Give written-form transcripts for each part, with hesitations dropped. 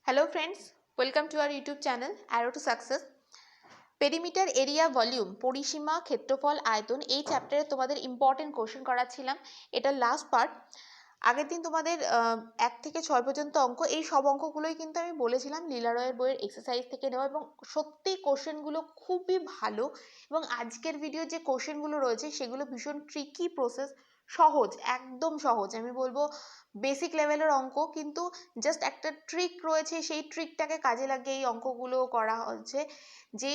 Hello friends, welcome to our YouTube channel Arrow to Success. Perimeter area volume পরিসীমা ক্ষেত্রফল আয়তন এই চ্যাপ্টারে তোমাদের ইম্পর্টেন্ট কোশ্চেন করাচ্ছিলাম। এটা লাস্ট পার্ট। আগের দিন তোমাদের 1 থেকে 6 পর্যন্ত অঙ্ক, এই সব অঙ্কগুলোই কিন্তু আমি বলেছিলাম লীলা রয়ের বইয়ের এক্সারসাইজ থেকে নেওয়া, এবং সত্যি কোশ্চেনগুলো খুবই ভালো। এবং আজকের ভিডিও যে কোশ্চেনগুলো রয়েছে সেগুলো ভীষণ ট্রিকি প্রসেস, সহজ, একদম সহজ। আমি বলবো বেসিক লেভেলের অঙ্ক, কিন্তু জাস্ট একটা ট্রিক রয়েছে, সেই ট্রিকটাকে কাজে লাগিয়ে এই অঙ্কগুলো করা হচ্ছে। যে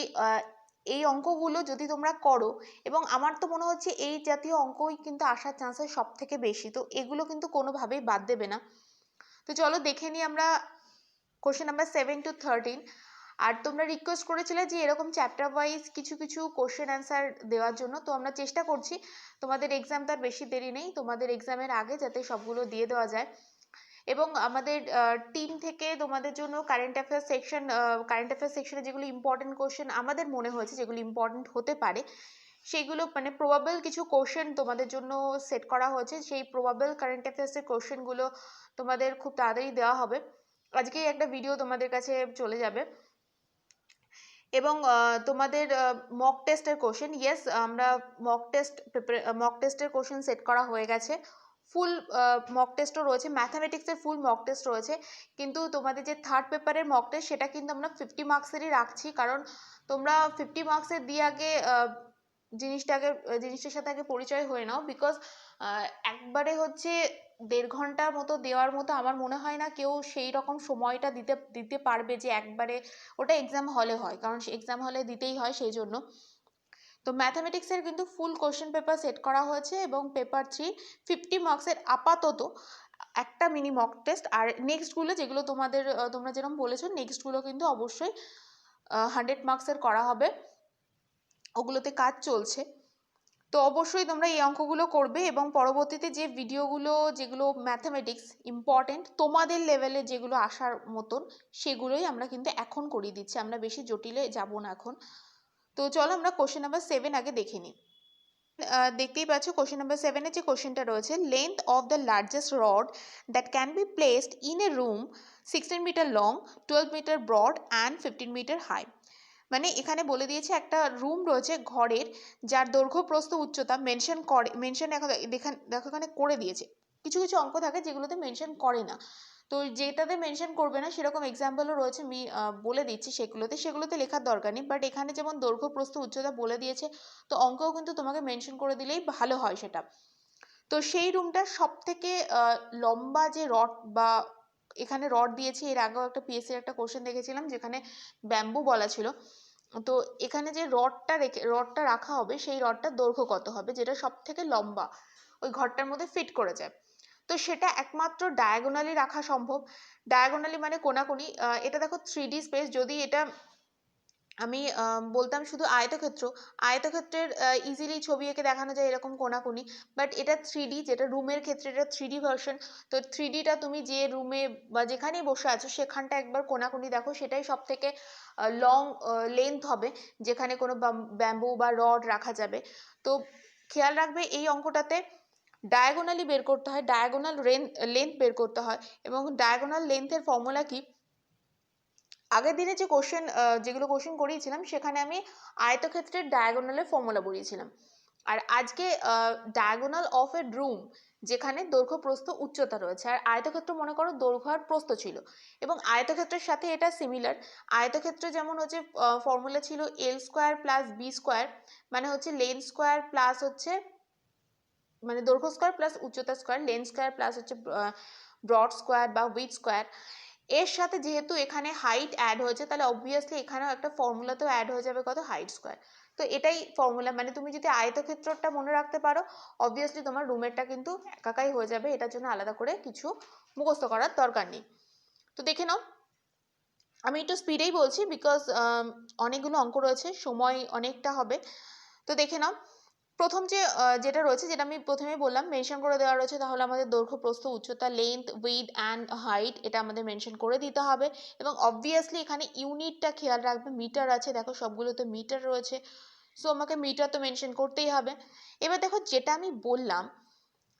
এই অঙ্কগুলো যদি তোমরা করো, এবং আমার তো মনে হচ্ছে এই জাতীয় অঙ্কই কিন্তু আসার চান্সেস সব থেকে বেশি, তো এগুলো কিন্তু কোনোভাবেই বাদ দেবে না। তো চলো দেখে নিই আমরা কোশ্চেন নাম্বার 7 to 13। আর তোমরা রিকোয়েস্ট করেছিলে যে এরকম চ্যাপ্টার ওয়াইজ কিছু কিছু কোশ্চেন অ্যান্সার দেওয়ার জন্য, তো আমরা চেষ্টা করছি। তোমাদের এক্সাম তার বেশি দেরি নেই, তোমাদের এক্সামের আগে যাতে সবগুলো দিয়ে দেওয়া যায়। এবং আমাদের টিম থেকে তোমাদের জন্য কারেন্ট অ্যাফেয়ার্স সেকশনে যেগুলো ইম্পর্টেন্ট কোশ্চেন আমাদের মনে হয়েছে যেগুলো ইম্পর্টেন্ট হতে পারে, সেইগুলো মানে প্রবাবল কিছু কোশ্চেন তোমাদের জন্য সেট করা হয়েছে। সেই প্রবাবল কারেন্ট অ্যাফেয়ার্সের কোশ্চেনগুলো তোমাদের খুব তাড়াতাড়ি দেওয়া হবে। আজকেই একটা ভিডিও তোমাদের কাছে চলে যাবে। এবং তোমাদের মক টেস্টের কোশ্চেন, ইয়েস আমরা মক টেস্টের কোশ্চেন সেট করা হয়ে গেছে। ফুল মক টেস্টও রয়েছে, ম্যাথামেটিক্সের ফুল মক টেস্ট রয়েছে। কিন্তু তোমাদের যে থার্ড পেপারের মক টেস্ট সেটা কিন্তু আমরা 50 মার্কসেরই রাখছি, কারণ তোমরা 50 মার্কসের দিয়ে আগে জিনিসটার সাথে আগে পরিচয় হয়ে নাও। বিকজ একবারে হচ্ছে 1.5 ঘন্টার মতো দেওয়ার মতো আমার মনে হয় না কেউ সেই রকম সময়টা দিতে পারবে, যে একবারে ওটা এক্সাম হলে হয়, কারণ এক্সাম হলে দিতেই হয় সেই জন্য। তো ম্যাথামেটিক্সের কিন্তু ফুল কোশ্চেন পেপার সেট করা হয়েছে, এবং পেপার 3 50 মার্কসের আপাতত একটা মিনি মক টেস্ট। আর নেক্সটগুলো যেগুলো তোমরা যেরকম বলেছো, নেক্সটগুলো কিন্তু অবশ্যই 100 মার্কসের করা হবে, ওগুলোতে কাজ চলছে। তো অবশ্যই তোমরা এই অঙ্কগুলো করবে, এবং পরবর্তীতে যে ভিডিওগুলো যেগুলো ম্যাথামেটিক্স ইম্পর্টেন্ট তোমাদের লেভেলে যেগুলো আসার মতন, সেগুলোই আমরা কিন্তু এখন করিয়ে দিচ্ছি, আমরা বেশি জটিলে যাব না এখন। তো চলো আমরা কোশ্চেন নাম্বার 7 আগে দেখে নিই। দেখতেই পাচ্ছ কোশ্চেন নাম্বার 7 এর যে কোশ্চেনটা রয়েছে, length of the largest rod that can be placed in a room 16 metre long, 12 metre broad and 15 metre high. মানে এখানে বলে দিয়েছে একটা রুম রয়েছে ঘরের, যার দৈর্ঘ্য প্রস্থ উচ্চতা মেনশন দেখো এখানে করে দিয়েছে। কিছু কিছু অঙ্ক থাকে যেগুলোতে মেনশন করে না, তো যেটাতে মেনশন করবে না সেরকম এক্সাম্পলও রয়েছে, আমি বলে দিচ্ছি সেগুলোতে লেখার দরকার নেই। বাট এখানে যেমন দৈর্ঘ্য প্রস্থ উচ্চতা বলে দিয়েছে, তো অঙ্কও কিন্তু তোমাকে মেনশন করে দিলেই ভালো হয় সেটা। তো সেই রুমটার সব থেকে লম্বা যে রড, বা এখানে রড দিয়েছে, এর আগেও একটা পিএসসির একটা কোশ্চেন দেখেছিলাম যেখানে ব্যাম্বু বলা ছিল। তো এখানে যে রডটা রাখা হবে, সেই রডটার দৈর্ঘ্য কত হবে, যেটা সব থেকে লম্বা ওই ঘরটার মধ্যে ফিট করে যায়। তো সেটা একমাত্র ডায়াগোনালি রাখা সম্ভব। ডায়াগোনালি মানে কোনাকুনি। এটা দেখো 3D স্পেস, যদি এটা আমি বলতাম শুধু আয়তক্ষেত্রের ইজিলি ছবি এঁকে দেখানো যায় এরকম কোনাকুনি, বাট এটা 3D, যেটা রুমের ক্ষেত্রে এটা 3D ভার্সন। তো 3Dটা তুমি যে রুমে বা যেখানেই বসে আছো সেখানটা একবার কোনাকুনি দেখো, সেটাই সব থেকে লং লেন্থ হবে যেখানে কোনো ব্যাম্বু বা রড রাখা যাবে। তো খেয়াল রাখবে এই অঙ্কটাতে ডায়াগোনালি বের করতে হয়, ডায়াগোনাল লেন্থ বের করতে হয়। এবং ডায়াগোনাল লেন্থের ফর্মুলা কি, আগের দিনে যে যেগুলো কোশ্চেন করিয়েছিলাম সেখানে আমি আয়তক্ষেত্রের ডায়াগোনালের ফর্মুলা বলিয়েছিলাম। আর আজকে ডায়াগোনাল অফ এ রুম, যেখানে দৈর্ঘ্য প্রস্থ উচ্চতা রয়েছে। আর আয়তক্ষেত্র মনে করো দৈর্ঘ্য আর প্রস্থ ছিল, এবং আয়তক্ষেত্রের সাথে এটা সিমিলার। আয়তক্ষেত্র যেমন হচ্ছে ফর্মুলা ছিল এল স্কোয়ার প্লাস বি স্কোয়ার, মানে হচ্ছে লেন্থ স্কোয়ার প্লাস হচ্ছে মানে দৈর্ঘ্য স্কোয়ার প্লাস উচ্চতা স্কোয়ার, লেন্থ স্কোয়ার প্লাস হচ্ছে ব্রড স্কোয়ার বা উইডথ স্কোয়ার। এর সাথে যেহেতু এখানে হাইট অ্যাড হয়েছে, তাহলে অবভিয়াসলি এখানেও একটা ফর্মুলাতেও অ্যাড হয়ে যাবে কত, হাইট স্কোয়ার। তো এটাই ফর্মুলা, মানে তুমি যদি আয়তক্ষেত্রটা মনে রাখতে পারো, অবভিয়াসলি তোমার রুমেরটা কিন্তু একাকাই হয়ে যাবে, এটার জন্য আলাদা করে কিছু মুখস্থ করার দরকার নেই। তো দেখে নাও, আমি একটু স্পিডেই বলছি বিকজ অনেকগুলো অঙ্ক রয়েছে, সময় অনেকটা হবে। তো দেখে নাও, প্রথম যেটা রয়েছে, যেটা আমি প্রথমেই বললাম মেনশন করে দেওয়া রয়েছে, তাহলে আমাদের দৈর্ঘ্য প্রস্থ উচ্চতা লেন্থ উইডথ অ্যান্ড হাইট এটা আমাদের মেনশন করে দিতে হবে। এবং অবভিয়াসলি এখানে ইউনিটটা খেয়াল রাখবে, মিটার আছে, দেখো সবগুলোতে মিটার রয়েছে, সো আমাকে মিটার তো মেনশন করতেই হবে। এবার দেখো যেটা আমি বললাম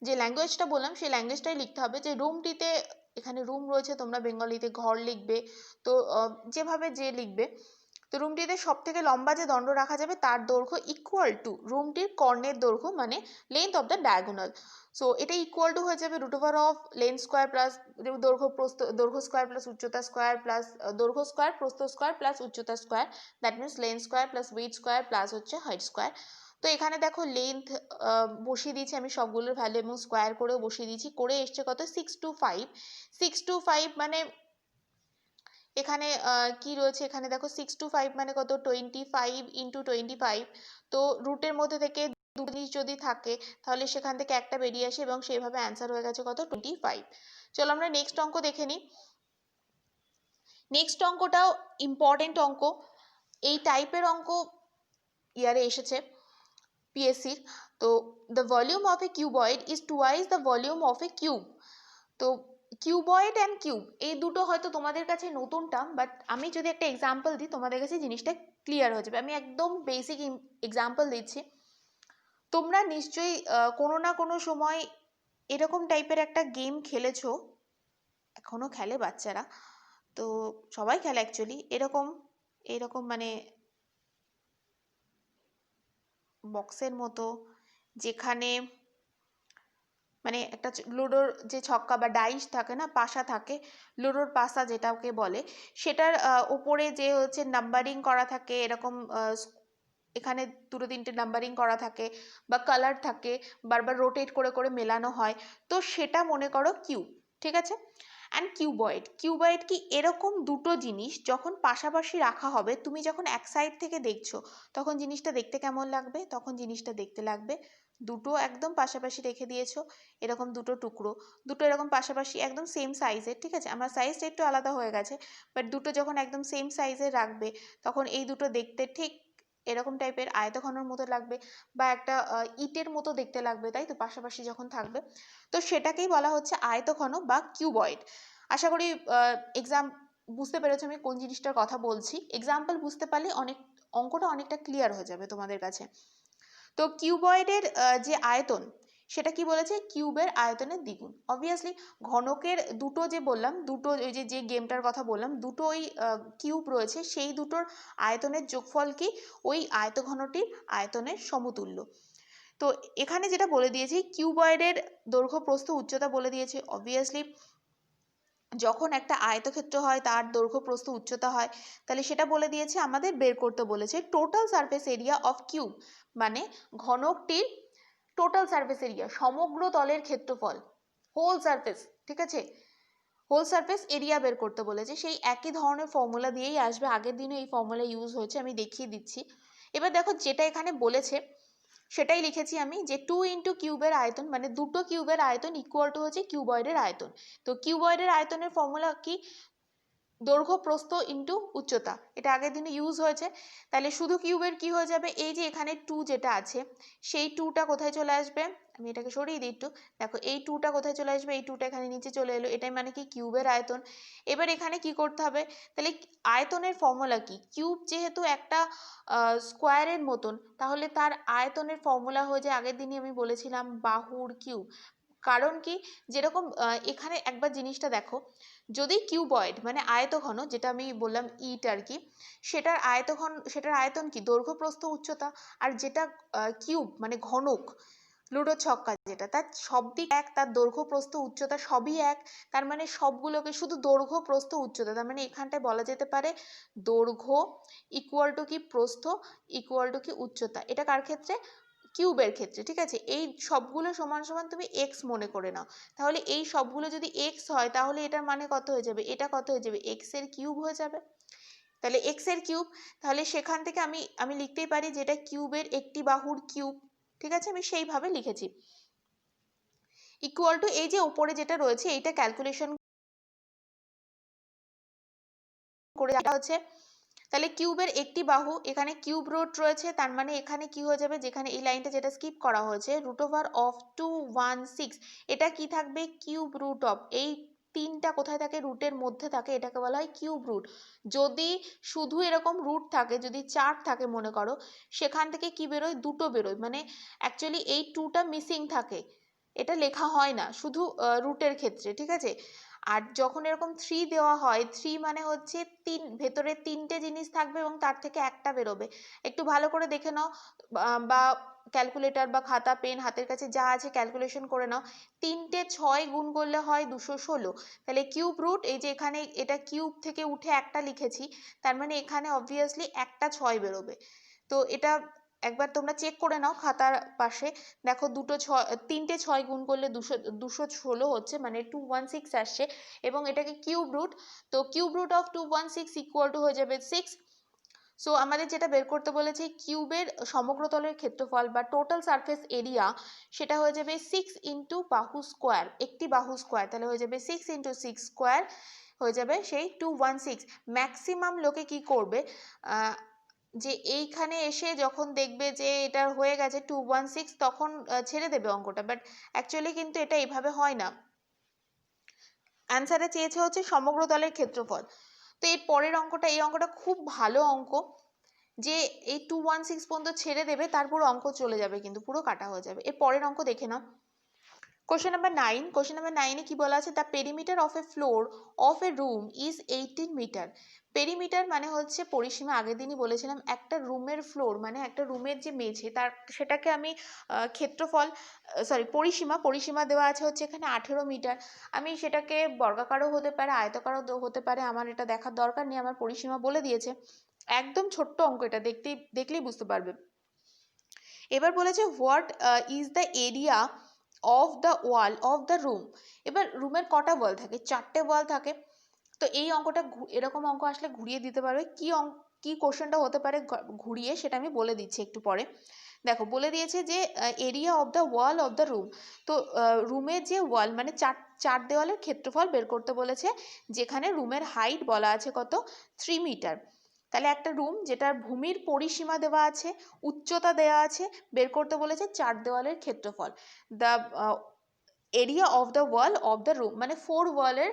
যে ল্যাঙ্গুয়েজটা বললাম সেই ল্যাঙ্গুয়েজটাই লিখতে হবে। যে রুমটিতে, এখানে রুম রয়েছে, তোমরা বেঙ্গলিতে ঘর লিখবে, তো যেভাবে যে লিখবে। তো রুমটিতে সব থেকে লম্বা যে দণ্ড রাখা যাবে তার দৈর্ঘ্য ইকুয়াল টু রুমটির কর্ণের দৈর্ঘ্য, মানে length of the diagonal. So এটা ইকুয়াল টু হয়ে যাবে root over of length square plus দৈর্ঘ্য স্কোয়ার প্লাস উচ্চতা স্কোয়ার প্লাস দৈর্ঘ্য স্কোয়ার প্রস্থ স্কোয়ার প্লাস উচ্চতা square, that means length square plus width square plus হচ্ছে হাইট স্কোয়ার। তো এখানে দেখো লেন্থ বসিয়ে দিয়েছি আমি সবগুলোর ভ্যালু এবং স্কোয়ার করেও বসিয়ে দিয়েছি, করে এসছে কত 625। 625 মানে এখানে কি রয়েছে, এখানে দেখো 625 মানে কত 25 ইন্টু 25। তো রুটের মধ্যে থেকে দুটো জিনিস যদি থাকে তাহলে সেখান থেকে একটা বেরিয়ে আসে এবং সেইভাবে অ্যান্সার হয়ে গেছে কত 25। চলো আমরা নেক্সট অঙ্ক দেখে নিই। নেক্সট অঙ্কটাও ইম্পর্টেন্ট অঙ্ক, এই টাইপের অঙ্ক ইয়ারে এসেছে পিএসসির। তো the volume of A cuboid is twice the volume of A cube. তো কিউবয়েড অ্যান্ড কিউব এই দুটো হয়তো তোমাদের কাছে নতুন টার্ম, বাট আমি যদি একটা এক্সাম্পল দিই তোমাদের কাছে জিনিসটা ক্লিয়ার হয়ে যাবে। আমি একদম বেসিক এক্সাম্পল দিচ্ছি। তোমরা নিশ্চয়ই কোনো না কোনো সময় এরকম টাইপের একটা গেম খেলেছো, এখনো খেলে বাচ্চারা, তো সবাই খেলে অ্যাকচুয়ালি, এরকম মানে বক্সের মতো, যেখানে মানে একটা লুডোর যে ছক্কা বা ডাইস থাকে না, পাশা থাকে, লুডোর পাশা যেটাকে বলে, সেটার ওপরে যে হচ্ছে নাম্বারিং করা থাকে, এরকম এখানে দুটো তিনটে নাম্বারিং করা থাকে বা কালার থাকে, বারবার রোটেট করে করে মেলানো হয়। তো সেটা মনে করো কিউব, ঠিক আছে। অ্যান্ড কিউবয়েড কি এরকম দুটো জিনিস যখন পাশাপাশি রাখা হবে, তুমি যখন এক সাইড থেকে দেখছো তখন জিনিসটা দেখতে কেমন লাগবে, তখন জিনিসটা দেখতে লাগবে দুটো একদম পাশাপাশি রেখে দিয়েছো, এরকম দুটো টুকরো, দুটো এরকম পাশাপাশি একদম সেম সাইজের, ঠিক আছে, আমার সাইজটা একটু আলাদা হয়ে গেছে, বাট দুটো যখন একদম সেম সাইজের রাখবে তখন এই দুটো দেখতে ঠিক এরকম টাইপের আয়তঘনের মতো লাগবে বা একটা ইটের মতো দেখতে লাগবে, তাই তো, পাশাপাশি যখন থাকবে। তো সেটাকেই বলা হচ্ছে আয়তঘন বা কিউবয়েড। আশা করি বুঝতে পেরেছো আমি কোন জিনিসটার কথা বলছি। এক্সাম্পল বুঝতে পারলে অঙ্কটা অনেকটা ক্লিয়ার হয়ে যাবে তোমাদের কাছে। তো কিউবয়েডের যে আয়তন, সেটা কি বলেছে, কিউবের আয়তনের দ্বিগুণ। অবভিয়াসলি ঘনকের দুটো যে বললাম, দুটো ওই যে গেমটার কথা বললাম, দুটো ওই কিউব রয়েছে, সেই দুটোর আয়তনের যোগফল কি ওই আয়তঘনটির আয়তনের সমতুল্য। তো এখানে যেটা বলে দিয়েছি, কিউবয়েডের দৈর্ঘ্য প্রস্থ উচ্চতা বলে দিয়েছে। অবভিয়াসলি যখন একটা আয়তক্ষেত্র হয় তার দৈর্ঘ্য প্রস্থ উচ্চতা হয়, তাহলে সেটা বলে দিয়েছে, আমাদের বের করতে বলেছে total surface area of cube, মানে ঘনকটির টোটাল সারফেস এরিয়া, সমগ্র তলের ক্ষেত্রফল, হোল সারফেস, ঠিক আছে, হোল সারফেস এরিয়া বের করতে বলেছে। সেই একই ধরনের ফর্মুলা দিয়েই আসবে, আগের দিনও এই ফর্মুলা ইউজ হয়েছে, আমি দেখিয়ে দিচ্ছি। এবার দেখো যেটা এখানে বলেছে সেটাই লিখেছি আমি, যে 2 ইন্টু কিউবের আয়তন, মানে দুটো কিউবের আয়তন ইকুয়াল টু হচ্ছে কিউবয়েডের আয়তন। তো কিউবয়েডের আয়তনের ফর্মুলা কি, দৈর্ঘ্য প্রস্থ ইন্টু উচ্চতা, এটা আগের দিনে ইউজ হয়েছে। তাহলে শুধু কিউবের কি হয়ে যাবে, এই যে এখানে 2 যেটা আছে, সেই 2টা কোথায় চলে আসবে, আমি এটাকে সরিয়ে দিই একটু, দেখো এই 2টা কোথায় চলে আসবে, এই 2টা এখানে নিচে চলে এলো, এটাই মানে কি কিউবের আয়তন। এবার এখানে কি করতে হবে, তাহলে আয়তনের ফর্মুলা কি, কিউব যেহেতু একটা স্কোয়ারের মতন, তাহলে তার আয়তনের ফর্মুলা হয়ে যায়, আগের দিনই আমি বলেছিলাম, বাহুর কিউব। কারণ কি, যেরকম এখানে একবার জিনিসটা দেখো, যদি কিউবয়েড মানে আয়তঘন, যেটা আমি বললাম ইট আর কি, সেটার আয়তন কি, দৈর্ঘ্য প্রস্থ উচ্চতা। আর যেটা কিউব মানে ঘনক, লুডো ছক্কা যেটা, তার সব দিক এক, তার দৈর্ঘ্য প্রস্থ উচ্চতা সবই এক, তার মানে সবগুলোকে শুধু দৈর্ঘ্য প্রস্থ উচ্চতা, তার মানে এখানটায় বলা যেতে পারে দৈর্ঘ্য ইকুয়াল টু কি প্রস্থ ইকুয়াল টু কি উচ্চতা। এটা কার ক্ষেত্রে, কিউবের ক্ষেত্রে, ঠিক আছে। এই সবগুলো সমান সমান তুমি এক্স মনে করে নাও, তাহলে এই সবগুলো যদি এক্স হয় তাহলে এটার মানে কত হয়ে যাবে, এটা কত হয়ে যাবে, এক্স এর কিউব হয়ে যাবে। তাহলে এক্স এর কিউব, তাহলে সেখান থেকে আমি লিখতেই পারি যেটা কিউবের একটি বাহুর কিউব, ঠিক আছে, আমি সেইভাবে লিখেছি। ইকুয়াল টু এই যে উপরে যেটা রয়েছে এইটা ক্যালকুলেশন করে হচ্ছে, তাহলে কিউবের একটি বাহু, এখানে কিউব রুট রয়েছে, তার মানে এখানে কি হয়ে যাবে, যেখানে এই লাইনটা যেটা স্কিপ করা হয়েছে, রুট ওভার অফ 216, এটা কি থাকবে, কিউব রুট অফ, এই তিনটা কোথায় থাকে, রুটের মধ্যে থাকে, এটাকে বলা হয় কিউব রুট। যদি শুধু এরকম রুট থাকে, যদি 4 থাকে মনে করো, সেখান থেকে কি বেরোয়, দুটো বেরোয়, মানে অ্যাকচুয়ালি এই 2টা মিসিং থাকে, এটা লেখা হয় না শুধু রুটের ক্ষেত্রে, ঠিক আছে। আর যখন এরকম 3 দেওয়া হয়, 3 মানে হচ্ছে ভেতরে 3টে জিনিস থাকবে এবং তার থেকে একটা বেরোবে। একটু ভালো করে দেখে নাও, বা ক্যালকুলেটর বা খাতা পেন হাতের কাছে যা আছে ক্যালকুলেশন করে নাও। 3টে 6 গুণ করলে হয় 216। তাহলে কিউব রুট, এই যে এখানে এটা কিউব থেকে উঠে একটা লিখেছি, তার মানে এখানে অবভিয়াসলি একটা 6 বেরোবে। তো এটা একবার তোমরা চেক করে নাও খাতার পাশে, দেখো 3টে 6 গুণ করলে 216 হচ্ছে, মানে 216 আসছে, এবং এটাকে কিউব রুট। তো cube root of 216 equal to হয়ে যাবে 6। সো আমাদের যেটা বের করতে বলেছে কিউবের সমগ্রতলের ক্ষেত্রফল বা টোটাল সারফেস এরিয়া, সেটা হয়ে যাবে 6 ইন্টু বাহু স্কোয়ার, একটি বাহু স্কোয়ার, তাহলে হয়ে যাবে 6 ইন্টু 6 স্কোয়ার, হয়ে যাবে সেই 216। ম্যাক্সিমাম লোকে কি করবে, যে এইখানে এসে যখন দেখবে যে এটা হয়ে গেছে 216, তখন ছেড়ে দেবে অঙ্কটা, বাট অ্যাকচুয়ালি কিন্তু এটা এইভাবে হয় না। অ্যান্সারে চেয়েছে হচ্ছে সমগ্র তলের ক্ষেত্রফল। তো এর পরের অঙ্কটা, এই অঙ্কটা খুব ভালো অঙ্ক, যে এই 216 পর্যন্ত ছেড়ে দেবে, তারপর অঙ্ক চলে যাবে, কিন্তু পুরো কাটা হয়ে যাবে। এর পরের অঙ্ক দেখে নাও। কোশ্চেন নাম্বার 9, কোশ্চেন নাম্বার 9-এ কি বলা আছে, the perimeter of a floor of a room is 18 metre. Perimeter মানে হচ্ছে পরিসীমা, আগের দিনই বলেছিলাম একটা রুমের ফ্লোর মানে একটা রুমের যে মেঝে, তার সেটাকে আমি ক্ষেত্রফল, পরিসীমা দেওয়া আছে হচ্ছে এখানে 18 মিটার। আমি সেটাকে বর্গাকারও হতে পারে, আয়তাকারও হতে পারে, আমার এটা দেখার দরকার নেই, আমার পরিসীমা বলে দিয়েছে। একদম ছোট্ট অঙ্ক, এটা দেখলেই বুঝতে পারবে। এবার বলেছে what is the area of the wall of the room. এবার রুমের কটা ওয়াল থাকে, 4টে ওয়াল থাকে। তো এই অঙ্কটা এরকম অঙ্ক আসলে ঘুরিয়ে দিতে পারবে। কি কোশ্চেনটা হতে পারে ঘুরিয়ে, সেটা আমি বলে দিচ্ছি একটু পরে। দেখো বলে দিয়েছে যে area of the wall of the room. তো রুমের যে ওয়াল মানে চার দেওয়ালের ক্ষেত্রফল বের করতে বলেছে, যেখানে রুমের হাইট বলা আছে কত, 3 মিটার। তাহলে একটা রুম যেটার ভূমির পরিসীমা দেওয়া আছে, উচ্চতা দেওয়া আছে, বের করতে বলেছে 4 দেওয়ালের ক্ষেত্রফল। The area of the wall of the room মানে 4 ওয়ালের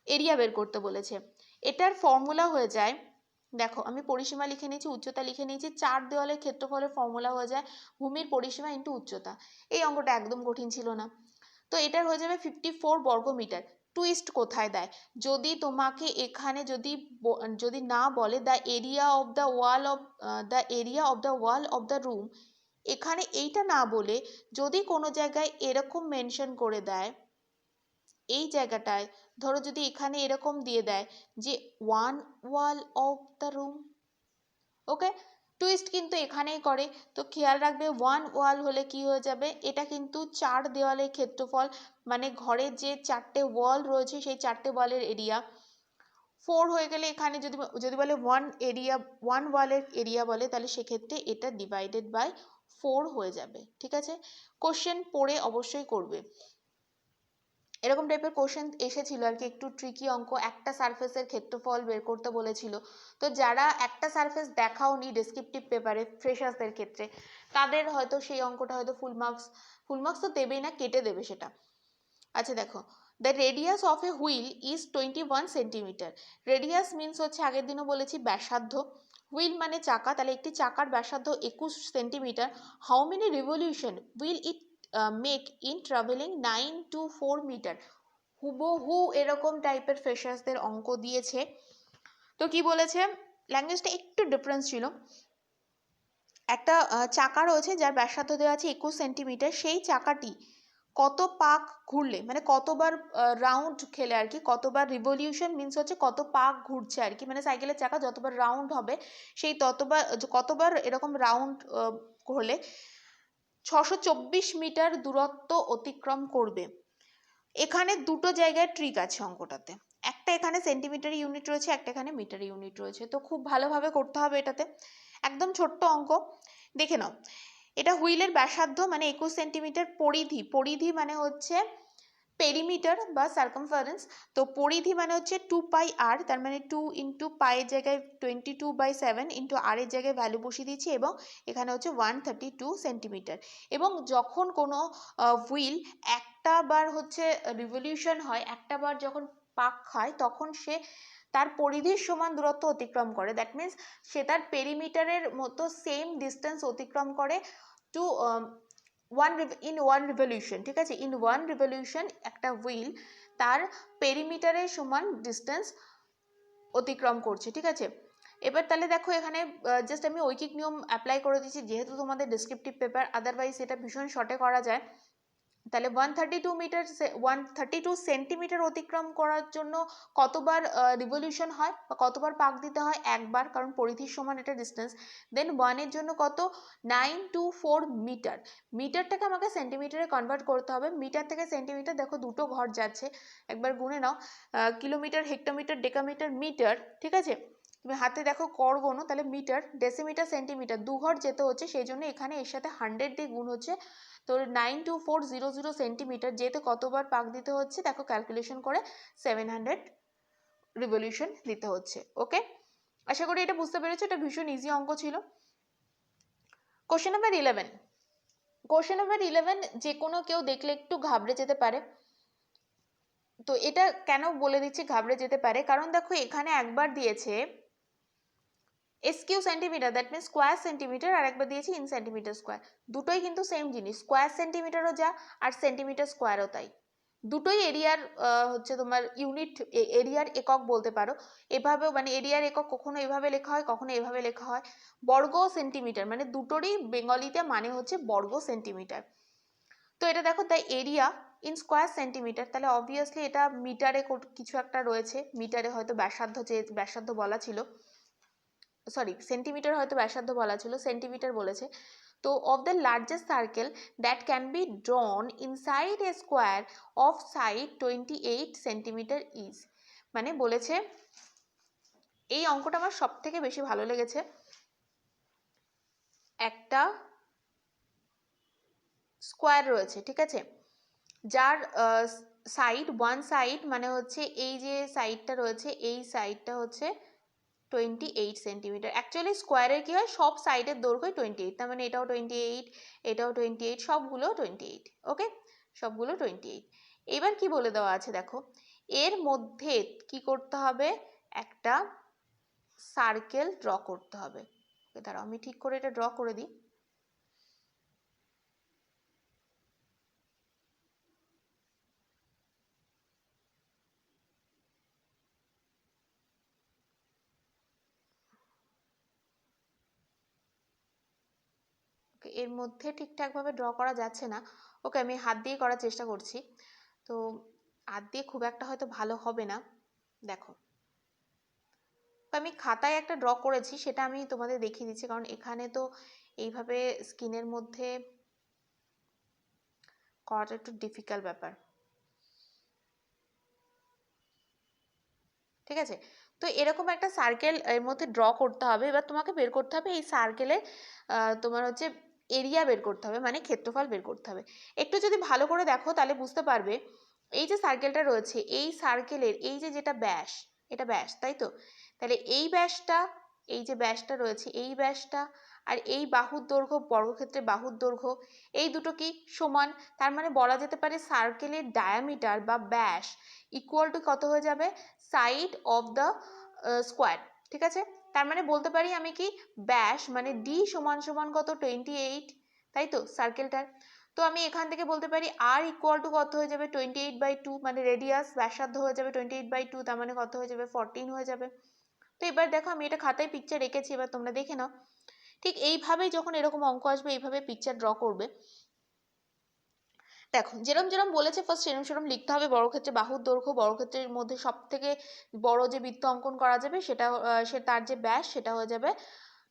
এরিয়া বের করতে বলেছে। এটার ফর্মুলা হয়ে যায়, দেখো আমি পরিসীমা লিখে নিয়েছি, উচ্চতা লিখে নিয়েছি, 4 দেওয়ালের ক্ষেত্রফলের ফর্মুলা হয়ে যায় ভূমির পরিসীমা ইন্টু উচ্চতা। এই অঙ্কটা একদম কঠিন ছিল না। তো এটার হয়ে যাবে 54 বর্গমিটার। টুইস্ট কোথায় দেয়, যদি তোমাকে এখানে যদি না বলে the area of the wall of the room, এখানে এইটা না বলে যদি কোনো জায়গায় এরকম মেনশন করে দেয়, এই জায়গাটায় ধরো যদি এখানে এরকম দিয়ে দেয় যে 1 wall of the room, okay, twist কিন্তু এখানেই করে। তো খেয়াল রাখবে 1 ওয়াল হলে কি হয়ে যাবে, এটা কিন্তু 4 দেওয়ালের ক্ষেত্রফল, মানে ঘরের যে 4টে ওয়াল রয়েছে সেই 4টে ওয়ালের এরিয়া। 4 হয়ে গেলে এখানে যদি বলে 1 ওয়ালের এরিয়া বলে, তাহলে সেক্ষেত্রে এটা ডিভাইডেড বাই 4 হয়ে যাবে, ঠিক আছে। কোশ্চেন পড়ে অবশ্যই করবে, এরকম টাইপের কোশ্চেন এসেছিল আর কি, একটু ট্রিকি অঙ্ক। একটা সারফেসের ক্ষেত্রফল বের করতে বলেছিল। তো যারা একটা সারফেস দেখাওনি ডেসক্রিপটিভ পেপারে ফ্রেশার্সদের ক্ষেত্রে, তাদের হয়তো সেই অঙ্কটা হয়তো ফুল মার্কস তো দেবেই না, কেটে দেবে সেটা। আচ্ছা দেখো, the radius of A wheel is 21 centimetre. Radius means হচ্ছে আগের দিনও বলেছি ব্যাসার্ধ, হুইল মানে চাকা, তাহলে একটি চাকার ব্যাসার্ধ 21 centimetre. How many revolution will it make in travelling 9 to 4 metre. হুবহু এরকম টাইপের ফ্রেশার্সদের অঙ্ক দিয়েছে। তো কি বলেছে, ল্যাঙ্গুয়েজটা একটু ডিফারেন্স ছিল। একটা চাকা রয়েছে যার ব্যাসার্ধ দেওয়া আছে 21 সেন্টিমিটার, সেই চাকাটি কত পাক ঘুরলে, মানে কতবার রাউন্ড খেলে আর কি, কতবার রিভলিউশন মিনস হচ্ছে কত পাক ঘুরছে আর কি, মানে সাইকেলের চাকা যতবার রাউন্ড হবে সেই কতবার এরকম রাউন্ড হলে 624 মিটার দূরত্ব অতিক্রম করবে। এখানে দুটো জায়গায় ট্রিক আছে অঙ্কটাতে, একটা এখানে সেন্টিমিটার ইউনিট রয়েছে, একটা এখানে মিটার ইউনিট রয়েছে। তো খুব ভালোভাবে করতে হবে এটাতে, একদম ছোট্ট অঙ্ক, দেখে নাও। এটা হুইলের ব্যাসার্ধ মানে 21 সেন্টিমিটার, পরিধি মানে হচ্ছে পেরিমিটার বা সার্কামফারেন্স। তো পরিধি মানে হচ্ছে 2πr, তার মানে 2 ইন্টু পায়ের জায়গায় 22/7 ইন্টু আর এর জায়গায় ভ্যালু বসিয়ে দিচ্ছি, এবং এখানে হচ্ছে 132 সেন্টিমিটার। এবং যখন কোনো হুইল একটা বার হচ্ছে রিভলিউশন হয়, একটা বার যখন পাক খায়, তখন সে তার পরিধির সমান দূরত্ব অতিক্রম করে। দ্যাট মিনস সে তার পেরিমিটারের মতো সেম ডিস্টেন্স অতিক্রম করে টু ইন ওয়ান রিভলিউশন, ঠিক আছে, ইন ওয়ান রিভলিউশন একটা হুইল তার পেরিমিটারের সমান ডিস্টেন্স অতিক্রম করছে, ঠিক আছে। এবার তাহলে দেখো এখানে জাস্ট আমি ঐকিক নিয়ম অ্যাপ্লাই করে দিচ্ছি, যেহেতু তোমাদের ডেসক্রিপটিভ পেপার, আদারওয়াইজ এটা ভীষণ শর্টে করা যায়। তাহলে 132 সেন্টিমিটার অতিক্রম করার জন্য কতবার রিভলিউশন হয় বা কতবার পাক দিতে হয়? একবার, কারণ পরিধির সমান এটা ডিস্টেন্স। দেন 1-এর জন্য কত? 924 মিটার। মিটারটাকে আমাকে সেন্টিমিটারে কনভার্ট করতে হবে। মিটার থেকে সেন্টিমিটার দেখো দুটো ঘর যাচ্ছে, একবার গুনে নাও। কিলোমিটার, হেক্টোমিটার, ডেকামিটার, মিটার, ঠিক আছে। তুমি হাতে দেখো কর গোনো, তাহলে মিটার, ডেসিমিটার, সেন্টিমিটার, দু ঘর যেতে হচ্ছে, সেই জন্য এখানে এর সাথে 100 দিয়ে গুণ হচ্ছে। তো 92400 সেন্টিমিটার যেতে কতবার পাক দিতে হচ্ছে দেখো ক্যালকুলেশন করে 700 রিভলিউশন দিতে হচ্ছে। ওকে, আশা করি এটা বুঝতে পেরেছো, এটা ভীষণ ইজি অঙ্ক ছিল। Question number 11। কোশ্চেন নাম্বার 11 যে কোনো কেউ দেখলে একটু ঘাবড়ে যেতে পারে। তো এটা কেন বলে দিচ্ছি ঘাবড়ে যেতে পারে, কারণ দেখো এখানে একবার দিয়েছে SQ centimetre, that means square centimetre, আর একবার দিয়েছি ইন সেন্টিমিটার স্কোয়ার। দুটোই কিন্তু সেম জিনিস, স্কোয়ার সেন্টিমিটারও যা আর সেন্টিমিটার স্কোয়ারও তাই। দুটোই এরিয়ার হচ্ছে তোমার ইউনিট, এরিয়ার একক বলতে পারো। এভাবেও মানে এরিয়ার একক কখনো এভাবে লেখা হয়, কখনো এভাবে লেখা হয়। বর্গ সেন্টিমিটার মানে দুটোরই বেঙ্গলিতে মানে হচ্ছে বর্গ সেন্টিমিটার। তো এটা দেখো the area in square centimetre, তাহলে অবভিয়াসলি এটা মিটারে কিছু একটা রয়েছে, মিটারে হয়তো ব্যাসার্ধ, যে ব্যাসার্ধ বলা ছিল, সরি সেন্টিমিটার হয়তো ব্যাসার্ধ বলা ছিল, সেন্টিমিটার বলেছে। তো of the largest circle that can B ড্রন inside A square of side 28 centimetre is, মানে বলেছে, এই অঙ্কটা আমার সব থেকে বেশি ভালো লেগেছে। একটা স্কোয়ার রয়েছে, ঠিক আছে, যার সাইড, ওয়ান সাইড মানে হচ্ছে এই যে সাইডটা রয়েছে, এই সাইডটা হচ্ছে 28 সেন্টিমিটার। অ্যাকচুয়ালি স্কোয়ারের কি হয়, সব সাইডের দৈর্ঘ্য 28, তার মানে এটাও 28, এটাও 28, সবগুলো 28। ওকে, সবগুলো 28। এবার কি বলে দেওয়া আছে দেখো, এর মধ্যে কি করতে হবে, একটা সার্কেল ড্র করতে হবে। দাঁড়াও আমি ঠিক করে এটা ড্র করে দিই। এর মধ্যে ঠিকঠাকভাবে ড্র করা যাচ্ছে না। ওকে, আমি হাত দিয়ে করার চেষ্টা করছি। তো হাত দিয়ে খুব একটা হয়তো ভালো হবে না। দেখো আমি খাতায় একটা ড্র করেছি, সেটা আমি তোমাদের দেখিয়ে দিচ্ছি, কারণ এখানে তো এইভাবে স্ক্রিনের মধ্যে করাটা একটু ডিফিকাল্ট ব্যাপার, ঠিক আছে। তো এরকম একটা সার্কেল এর মধ্যে ড্র করতে হবে। এবার তোমাকে বের করতে হবে এই সার্কেলের তোমার হচ্ছে এরিয়া বের করতে হবে, মানে ক্ষেত্রফল বের করতে হবে। একটু যদি ভালো করে দেখো তাহলে বুঝতে পারবে, এই যে সার্কেলটা রয়েছে, এই সার্কেলের এই যে যেটা ব্যাস, এটা ব্যাস, তাই তো। তাহলে এই ব্যাসটা, এই যে ব্যাসটা রয়েছে, এই ব্যাসটা আর এই বাহুর দৈর্ঘ্য, বর্গক্ষেত্রে বাহুর দৈর্ঘ্য, এই দুটো কি সমান। তার মানে বলা যেতে পারে সার্কেলের ডায়ামিটার বা ব্যাস ইকুয়াল টু কত হয়ে যাবে, সাইড অফ দ্য স্কোয়ার, ঠিক আছে। তার মানে বলতে পারি আমি কি, ব্যাস মানে ডি সমান সমান কত, 28, তাই তো সার্কেলটার। তো আমি এখান থেকে বলতে পারি আর ইকুয়াল টু কত হয়ে যাবে, 28/2, মানে রেডিয়াস ব্যাসার্ধ হয়ে যাবে 28/2, তার মানে কত হয়ে যাবে, 14 হয়ে যাবে। তো এবার দেখো আমি এটা খাতায় পিকচার রেখেছি, এবার তোমরা দেখে নাও। ঠিক এইভাবেই যখন এরকম অঙ্ক আসবে এইভাবে পিকচার ড্র করবে। দেখো যেরম যেরম বলেছে ফার্স্ট সেরম সেরম লিখতে হবে। বর্গক্ষেত্রে বাহুর দৈর্ঘ্য, বর্গক্ষেত্রের মধ্যে সব থেকে বড় যে বৃত্ত অঙ্কন করা যাবে সেটা তার যে ব্যাস সেটা হয়ে যাবে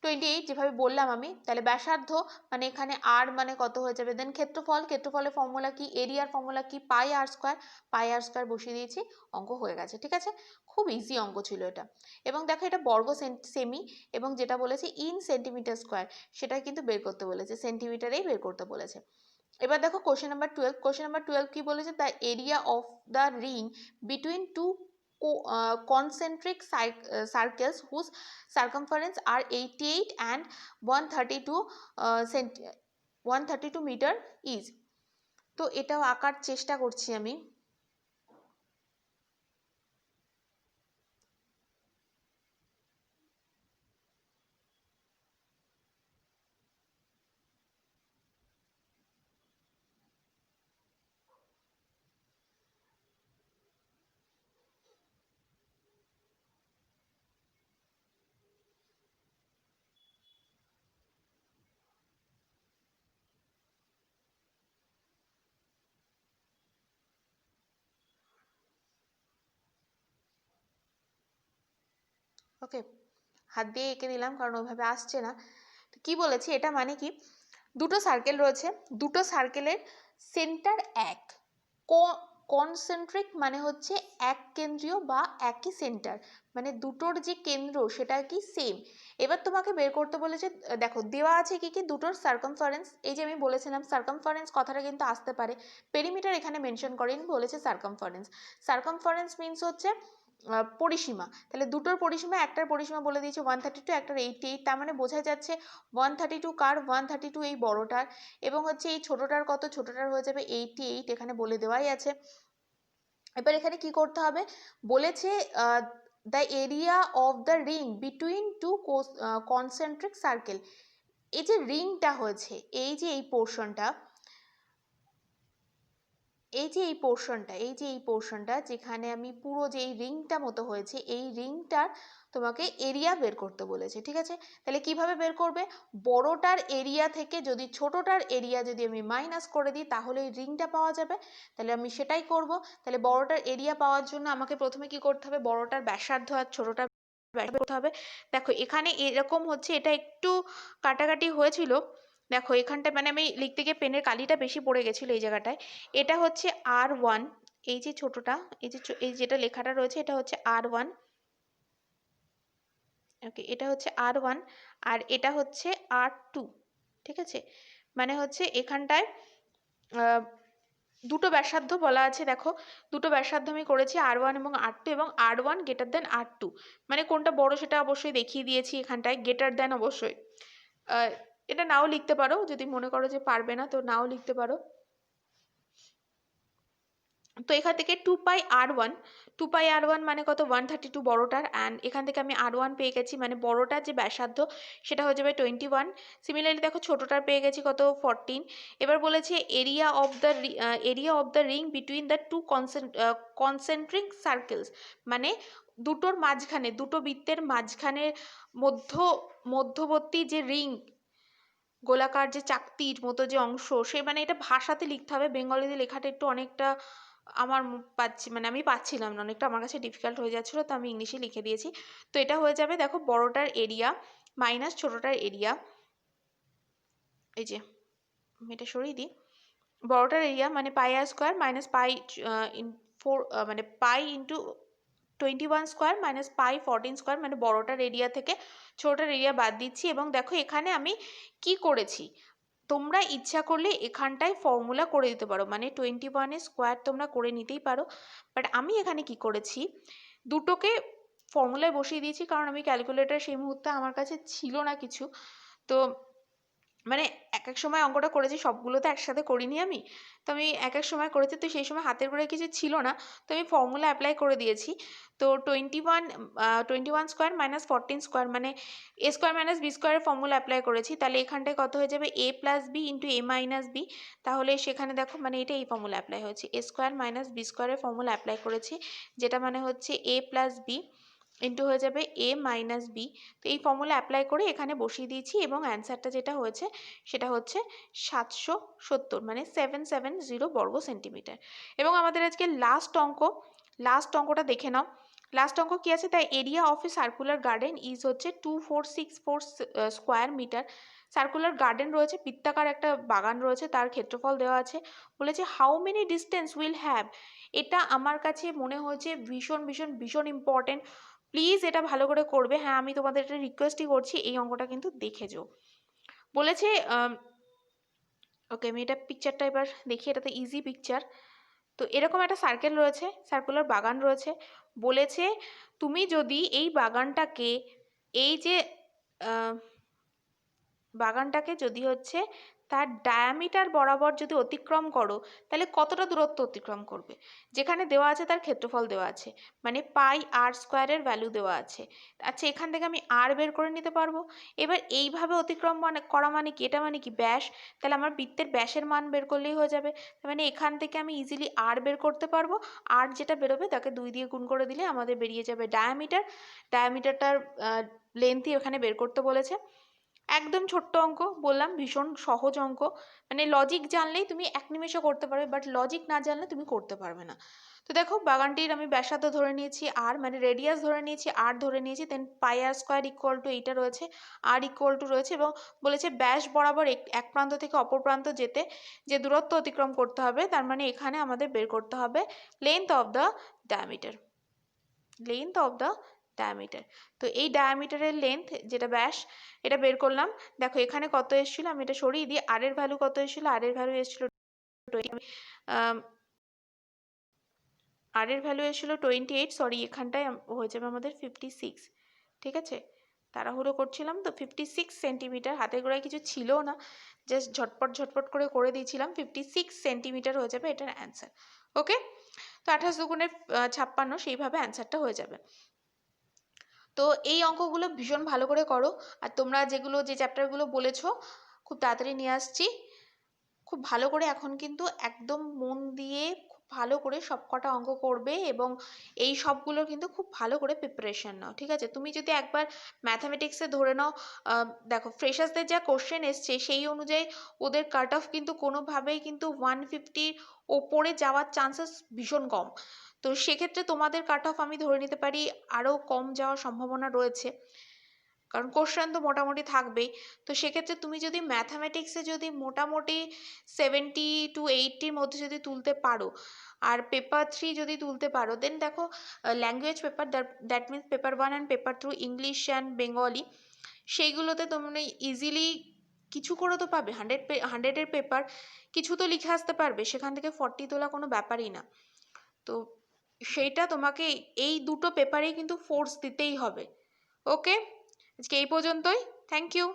28, যেভাবে বললাম আমি। তাহলে ব্যাসার্ধ মানে এখানে আর মানে কত হয়ে যাবে, দেন ক্ষেত্রফল, ক্ষেত্রফলের ফর্মুলা কি, এরিয়ার ফর্মুলা কি, পাই আর স্কোয়ার, পাই আর স্কোয়ার বসিয়ে দিয়েছি, অঙ্ক হয়ে গেছে, ঠিক আছে। খুব ইজি অঙ্ক ছিল এটা। এবং দেখো এটা বর্গ সেমি, এবং যেটা বলেছে ইন সেন্টিমিটার স্কোয়ার সেটা কিন্তু বের করতে বলেছে, সেন্টিমিটারেই বের করতে বলেছে। এবার দেখো কোশ্চেন নাম্বার 12। কোশ্চেন নাম্বার 12 কি বলেছে, the area of the ring between two concentric circles whose circumference are 88 and 132 132 metre is. তো এটাও আঁকার চেষ্টা করছি আমি। ওকে, হাত দিয়ে এঁকে দিলাম কারণ ওইভাবে আসছে না। তো কি বলেছি, এটা মানে কি, দুটো সার্কেল রয়েছে, দুটো সার্কেলের সেন্টার এক, কনসেন্ট্রিক মানে হচ্ছে এক কেন্দ্রীয় বা একই সেন্টার, মানে দুটোর যে কেন্দ্র সেটা কি সেম। এবার তোমাকে বের করতে বলেছে, দেখো দেওয়া আছে কি কি, দুটোর সার্কামফারেন্স, এই যে আমি বলেছিলাম সার্কামফারেন্স কথাটা কিন্তু আসতে পারে, পেরিমিটার এখানে মেনশন করেনি, বলেছে সার্কামফারেন্স। সার্কামফারেন্স মিনস হচ্ছে পরিসীমা, তাহলে দুটোর পরিসীমা, একটার পরিসীমা বলে দিয়েছে 132, একটার 88, তার মানে বোঝা যাচ্ছে 132 কার, 132 এই বড়টার, এবং হচ্ছে এই ছোটটার কত, ছোটটার হয়ে যাবে 88, এখানে বলে দেওয়াই আছে। এবার এখানে কি করতে হবে, বলেছে the area of the ring between two concentric circle. এই যে রিংটা হয়েছে, এই যে এই পোর্শনটা, এই যে এই পোর্শনটা যেখানে আমি পুরো যে এই রিংটা মতো হয়েছে, এই রিংটার তোমাকে এরিয়া বের করতে বলেছে, ঠিক আছে। তাহলে কিভাবে বের করবে, বড়টার এরিয়া থেকে যদি ছোটটার এরিয়া যদি আমি মাইনাস করে দিই তাহলে এই রিংটা পাওয়া যাবে, তাহলে আমি সেটাই করব। তাহলে বড়টার এরিয়া পাওয়ার জন্য আমাকে প্রথমে কি করতে হবে, বড়টার ব্যাসার্ধ আর ছোটটার ব্যাসার্ধ করতে হবে। দেখো এখানে এরকম হচ্ছে, এটা একটু কাটাকাটি হয়েছিল, দেখো এখানটা মানে আমি লিখতে গিয়ে পেনের কালিটা বেশি পড়ে গেছিলো এই জায়গাটায়। এটা হচ্ছে R1, এই যে ছোটটা, এই যেটা লেখাটা রয়েছে এটা হচ্ছে R1, ওকে, এটা হচ্ছে R1, আর এটা হচ্ছে R2, ঠিক আছে। মানে হচ্ছে এখানটায় দুটো ব্যাসার্ধ বলা আছে, দেখো দুটো ব্যাসার্ধ আমি করেছি R1 এবং R2, এবং R1 গ্রেটার দেন R2, মানে কোনটা বড় সেটা অবশ্যই দেখিয়ে দিয়েছি এখানটায়, গ্রেটার দেন অবশ্যই। এটা নাও লিখতে পারো, যদি মনে করো যে পারবে না তো নাও লিখতে পারো। তো এখান থেকে 2πr1 মানে কত, 132 বড়টার, অ্যান্ড এখান থেকে আমি R1 পেয়ে গেছি, মানে বড়টার যে ব্যাসার্ধ সেটা হয়ে যাবে 21। সিমিলারলি দেখো ছোটটার পেয়ে গেছি কত, 14। এবার বলেছে area of the ring between the two concentric circles, মানে দুটোর মাঝখানে, দুটো বৃত্তের মাঝখানে মধ্যবর্তী যে রিং, গোলাকার যে চাকতির মতো যে অংশ, সে মানে এটা ভাষাতে লিখতে হবে, বেঙ্গলিতে লেখাটা একটু অনেকটা আমার মানে আমি পাচ্ছিলাম না, অনেকটা আমার কাছে ডিফিকাল্ট হয়ে যাচ্ছিলো, তো আমি ইংলিশে লিখে দিয়েছি। তো এটা হয়ে যাবে, দেখো বড়টার এরিয়া মাইনাস ছোটটার এরিয়া, এই যে আমি এটা সরিয়ে দিই, বড়টার এরিয়া মানে πr স্কোয়ার মাইনাস পাই 4, মানে পাই ইন্টু 21 স্কোয়ার মাইনাস পাই 14 স্কোয়ার, মানে বড়টার এরিয়া থেকে ছোটটার এরিয়া বাদ দিচ্ছি। এবং দেখো এখানে আমি কি করেছি, তোমরা ইচ্ছা করলে এখানটায় ফর্মুলা করে দিতে পারো, মানে 21 স্কোয়ার তোমরা করে নিতেই পারো, বাট আমি এখানে কি করেছি, দুটোকে ফর্মুলায় বসিয়ে দিয়েছি, কারণ আমি ক্যালকুলেটর সেই মুহূর্তে আমার কাছে ছিল না কিছু, তো মানে এক এক সময় অঙ্কটা করেছি, সবগুলো তো একসাথে করিনি আমি, তো আমি এক এক সময় করেছি, তো সেই সময় হাতের করে কিছু ছিল না, তো আমি ফর্মুলা অ্যাপ্লাই করে দিয়েছি। তো 21 স্কোয়ার মাইনাস 14 স্কোয়ার, মানে এ স্কোয়ার মাইনাস বি স্কোয়ারের ফর্মুলা অ্যাপ্লাই করেছি, তাহলে এখানটায় কত হয়ে যাবে, এ প্লাস বি ইন্টু এ মাইনাস বি, তাহলে সেখানে দেখো মানে এটা এই ফর্মুলা অ্যাপ্লাই হয়েছে, এ স্কোয়ার মাইনাস বি স্কোয়ারের ফর্মুলা অ্যাপ্লাই করেছি, যেটা মানে হচ্ছে এ প্লাস বি ইন্টু হয়ে যাবে এ মাইনাস বি। তো এই ফর্মুলা অ্যাপ্লাই করে এখানে বসিয়ে দিয়েছি, এবং অ্যান্সারটা যেটা হয়েছে সেটা হচ্ছে 770, মানে 770 বর্গ সেন্টিমিটার। এবং আমাদের আজকে লাস্ট অঙ্কটা দেখে নাও। লাস্ট অঙ্ক কি আছে, তাই area of A circular garden is হচ্ছে 2464 স্কোয়ার মিটার। সার্কুলার গার্ডেন রয়েছে, বৃত্তাকার একটা বাগান রয়েছে, তার ক্ষেত্রফল দেওয়া আছে, বলেছে how many distance will have. এটা আমার কাছে মনে হয়েছে ভীষণ ভীষণ ভীষণ ইম্পর্টেন্ট, প্লিজ এটা ভালো করে করবে। হ্যাঁ, আমি তোমাদের এটা রিকোয়েস্টই করছি, এই অঙ্কটা কিন্তু দেখে যাও। বলেছে ওকে, আমি এটা পিকচারটা এবার দেখি, এটা তো ইজি পিকচার। তো এরকম একটা সার্কেল রয়েছে, সার্কুলার বাগান রয়েছে, বলেছে তুমি যদি এই বাগানটাকে, এই যে বাগানটাকে যদি হচ্ছে তার ডায়ামিটার বরাবর যদি অতিক্রম করো, তাহলে কতটা দূরত্ব অতিক্রম করবে, যেখানে দেওয়া আছে তার ক্ষেত্রফল দেওয়া আছে, মানে পাই আর স্কোয়ারের ভ্যালু দেওয়া আছে। আচ্ছা, এখান থেকে আমি আর বের করে নিতে পারবো। এবার এইভাবে অতিক্রম করা মানে কি, এটা মানে কি ব্যাস, তাহলে আমার বৃত্তের ব্যাসের মান বের করলেই হয়ে যাবে, মানে এখান থেকে আমি ইজিলি আর বের করতে পারবো। আর যেটা বেরোবে তাকে 2 দিয়ে গুণ করে দিলে আমাদের বেরিয়ে যাবে ডায়ামিটার। ডায়ামিটারটার লেন্থই এখানে বের করতে বলেছে। একদম ছোট্ট অঙ্ক, বললাম ভীষণ সহজ অঙ্ক, মানে লজিক জানলেই তুমি এক নিমেষে করতে পারবে, বাট লজিক না জানলে তুমি করতে পারবে না। তো তো দেখো বাগানটির আমি ব্যাসার্ধ ধরে নিয়েছি আর, মানে রেডিয়াস ধরে নিয়েছি আর ধরে নিয়েছি, দেন পাই আর স্কোয়ার ইকুয়াল টু এইটা রয়েছে, আর ইকুয়াল টু রয়েছে, এবং বলেছে ব্যাস বরাবর এক প্রান্ত থেকে অপর প্রান্ত যেতে যে দূরত্ব অতিক্রম করতে হবে, তার মানে এখানে আমাদের বের করতে হবে length of the diameter, length of the diameter. তো এই ডায়ামিটারের লেন্থ যেটা ব্যাস, এটা বের করলাম। দেখো এখানে কত এসেছিল, আমি এটা সরিয়ে দিই, আর এর ভ্যালু কত এসেছিল, আর এর ভ্যালু এসেছিল 20, আর এর ভ্যালু এসেছিল 28, সরি এখানটায় হয়ে যাবে আমাদের 56, ঠিক আছে, তাড়াহুড়ো করছিলাম তো। 56 সেন্টিমিটার, হাতের গোড়ায় কিছু ছিল না, জাস্ট ঝটপট ঝটপট করে দিয়েছিলাম, 56 সেন্টিমিটার হয়ে যাবে এটার অ্যান্সার। ওকে, তো 28 দুগুণে 56, সেইভাবে অ্যান্সারটা হয়ে যাবে। তো এই অঙ্কগুলো ভীষণ ভালো করে করো, আর তোমরা যে চ্যাপ্টারগুলো বলেছো খুব তাড়াতাড়ি নিয়ে আসছি, খুব ভালো করে এখন কিন্তু একদম মন দিয়ে খুব ভালো করে সব কটা অঙ্ক করবে, এবং এই সবগুলোর কিন্তু খুব ভালো করে প্রিপারেশন নাও, ঠিক আছে। তুমি যদি একবার ম্যাথামেটিক্সে ধরে নাও, দেখো ফ্রেশার্সদের যা কোশ্চেন এসছে সেই অনুযায়ী ওদের কাট অফ কিন্তু কোনোভাবেই কিন্তু 150 ওপরে যাওয়ার চান্সেস ভীষণ কম। তো সেক্ষেত্রে তোমাদের কাট অফ আমি ধরে নিতে পারি আরও কম যাওয়ার সম্ভাবনা রয়েছে, কারণ কোশ্চেন তো মোটামুটি থাকবেই। তো সেক্ষেত্রে তুমি যদি ম্যাথামেটিক্সে যদি মোটামুটি 70 to 80 মধ্যে যদি তুলতে পারো, আর পেপার 3 যদি তুলতে পারো, দেন দেখো language paper, that means paper 1 and paper 2 English and Bengali, সেইগুলোতে তুমি ইজিলি কিছু করে তো পাবে, 100-এর পেপার কিছু তো লিখে আসতে পারবে, সেখান থেকে 40 তোলা কোনো ব্যাপারই না। তো সেইটা তোমাকে এই দুটো পেপারেই কিন্তু ফোর্স দিতেই হবে। ওকে, আজকে এই পর্যন্তই, থ্যাংক ইউ।